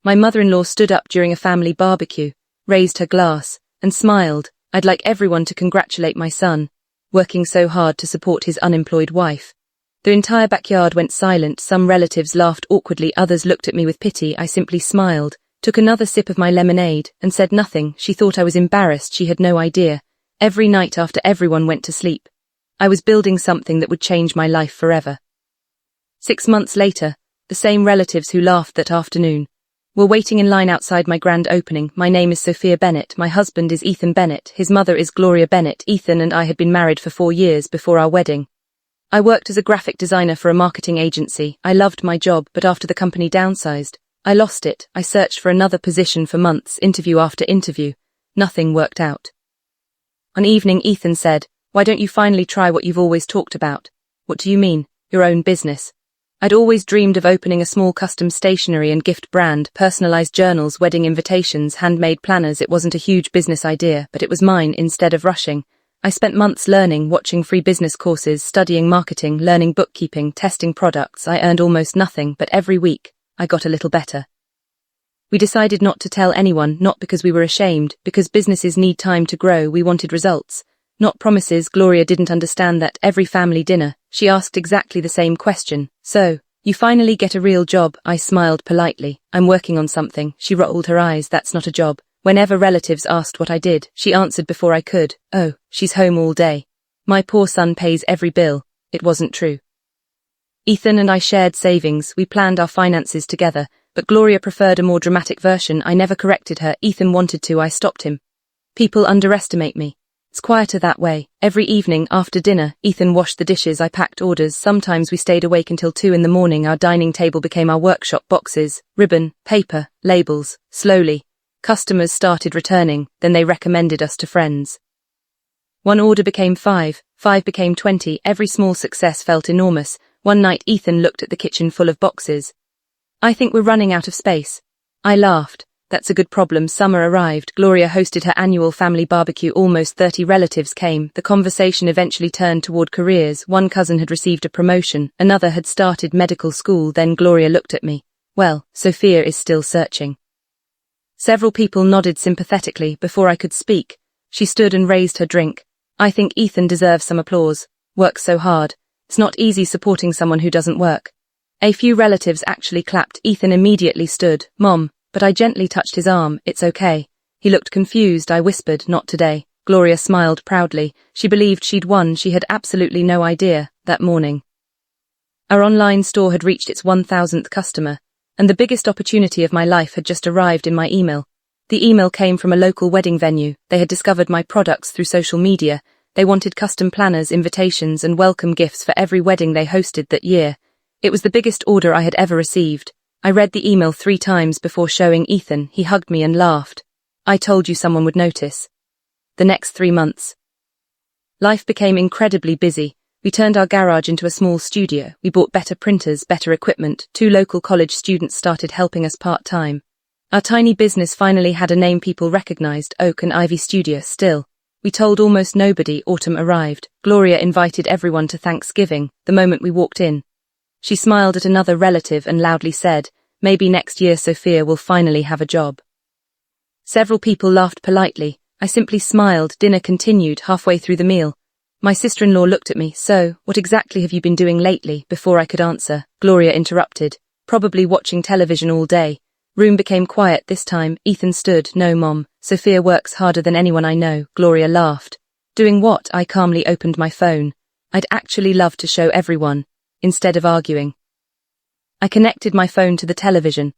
My mother-in-law stood up during a family barbecue, raised her glass, and smiled. I'd like everyone to congratulate my son, working so hard to support his unemployed wife. The entire backyard went silent. Some relatives laughed awkwardly, others looked at me with pity. I simply smiled, took another sip of my lemonade, and said nothing. She thought I was embarrassed. She had no idea. Every night after everyone went to sleep, I was building something that would change my life forever. 6 months later, the same relatives who laughed that afternoon were waiting in line outside my grand opening. My name is Sophia Bennett. My husband is Ethan Bennett. His mother is Gloria Bennett. Ethan and I had been married for 4 years before our wedding. I worked as a graphic designer for a marketing agency. I loved my job, but after the company downsized, I lost it. I searched for another position for months, interview after interview. Nothing worked out. One evening, Ethan said, "Why don't you finally try what you've always talked about?" "What do you mean?" "Your own business." I'd always dreamed of opening a small custom stationery and gift brand, personalized journals, wedding invitations, handmade planners. It wasn't a huge business idea, but it was mine. Instead of rushing, I spent months learning, watching free business courses, studying marketing, learning bookkeeping, testing products. I earned almost nothing, but every week, I got a little better. We decided not to tell anyone, not because we were ashamed, because businesses need time to grow. We wanted results, not promises. Gloria didn't understand that. Every family dinner, she asked exactly the same question. "So, you finally get a real job?" I smiled politely. "I'm working on something." She rolled her eyes. "That's not a job." Whenever relatives asked what I did, she answered before I could, "Oh, she's home all day. My poor son pays every bill." It wasn't true. Ethan and I shared savings. We planned our finances together, but Gloria preferred a more dramatic version. I never corrected her. Ethan wanted to. I stopped him. "People underestimate me. It's quieter that way." Every evening after dinner, Ethan washed the dishes. I packed orders. Sometimes we stayed awake until 2 in the morning. Our dining table became our workshop. Boxes, ribbon, paper, labels. Slowly, customers started returning. Then they recommended us to friends. 1 order became 5, 5 became 20. Every small success felt enormous. One night, Ethan looked at the kitchen full of boxes. "I think we're running out of space." I laughed. "That's a good problem." Summer arrived. Gloria hosted her annual family barbecue. Almost 30 relatives came. The conversation eventually turned toward careers. One cousin had received a promotion. Another had started medical school. Then Gloria looked at me. "Well, Sophia is still searching." Several people nodded sympathetically. Before I could speak, she stood and raised her drink. "I think Ethan deserves some applause. Works so hard. It's not easy supporting someone who doesn't work." A few relatives actually clapped. Ethan immediately stood. "Mom," but I gently touched his arm. "It's okay." He looked confused. I whispered, "Not today." Gloria smiled proudly. She believed she'd won. She had absolutely no idea. That morning, our online store had reached its 1,000th customer, and the biggest opportunity of my life had just arrived in my email. The email came from a local wedding venue. They had discovered my products through social media. They wanted custom planners, invitations, and welcome gifts for every wedding they hosted that year. It was the biggest order I had ever received. I read the email 3 times before showing Ethan. He hugged me and laughed. "I told you someone would notice." The next 3 months, life became incredibly busy. We turned our garage into a small studio. We bought better printers, better equipment. 2 local college students started helping us part-time. Our tiny business finally had a name people recognized, Oak and Ivy Studio. Still, we told almost nobody. Autumn arrived. Gloria invited everyone to Thanksgiving. The moment we walked in, she smiled at another relative and loudly said, "Maybe next year Sophia will finally have a job." Several people laughed politely. I simply smiled. Dinner continued. Halfway through the meal, my sister-in-law looked at me. "So, what exactly have you been doing lately?" Before I could answer, Gloria interrupted. "Probably watching television all day." Room became quiet. This time, Ethan stood. "No, Mom. Sophia works harder than anyone I know." Gloria laughed. "Doing what?" I calmly opened my phone. I'd actually love to show everyone, instead of arguing. I connected my phone to the television.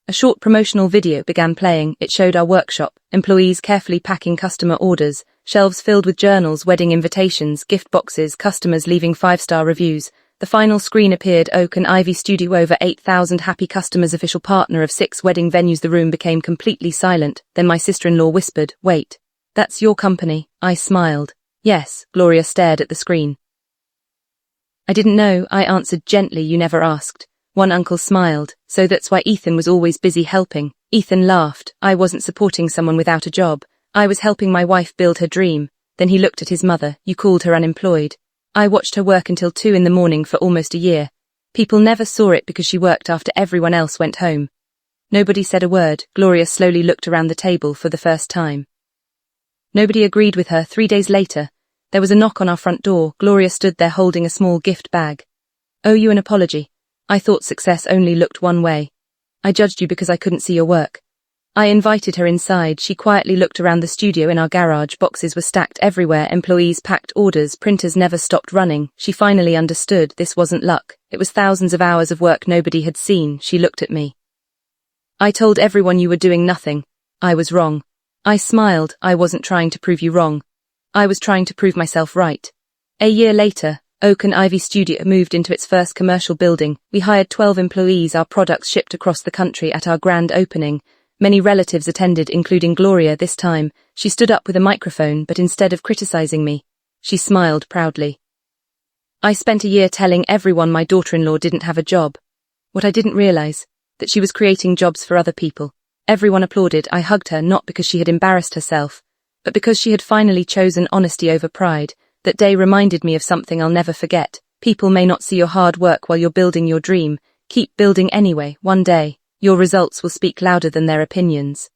A short promotional video began playing. It showed our workshop, employees carefully packing customer orders, shelves filled with journals, wedding invitations, gift boxes, customers leaving 5-star reviews. The final screen appeared. Oak and Ivy Studio, over 8,000 happy customers, official partner of 6 wedding venues. The room became completely silent. Then my sister-in-law whispered, "Wait, that's your company?" I smiled. "Yes." Gloria stared at the screen. "I didn't know," I answered gently. "You never asked." One uncle smiled. "So that's why Ethan was always busy helping." Ethan laughed. "I wasn't supporting someone without a job. I was helping my wife build her dream." Then he looked at his mother. "You called her unemployed." I watched her work until 2 in the morning for almost a year. People never saw it because she worked after everyone else went home. Nobody said a word. Gloria slowly looked around the table for the first time. Nobody agreed with her. 3 days later, there was a knock on our front door. Gloria stood there holding a small gift bag. "Owe you an apology. I thought success only looked one way. I judged you because I couldn't see your work." I invited her inside. She quietly looked around the studio. In our garage, boxes were stacked everywhere. Employees packed orders. Printers never stopped running. She finally understood. This wasn't luck. It was thousands of hours of work nobody had seen. She looked at me. "I told everyone you were doing nothing. I was wrong." I smiled. "I wasn't trying to prove you wrong. I was trying to prove myself right." A year later, Oak and Ivy Studio moved into its first commercial building. We hired 12 employees. Our products shipped across the country. At our grand opening, many relatives attended, including Gloria. This time, she stood up with a microphone, but instead of criticizing me, she smiled proudly. "I spent a year telling everyone my daughter-in-law didn't have a job. What I didn't realize, that she was creating jobs for other people." Everyone applauded. I hugged her, not because she had embarrassed herself, but because she had finally chosen honesty over pride. That day reminded me of something I'll never forget. People may not see your hard work while you're building your dream. Keep building anyway. One day, your results will speak louder than their opinions.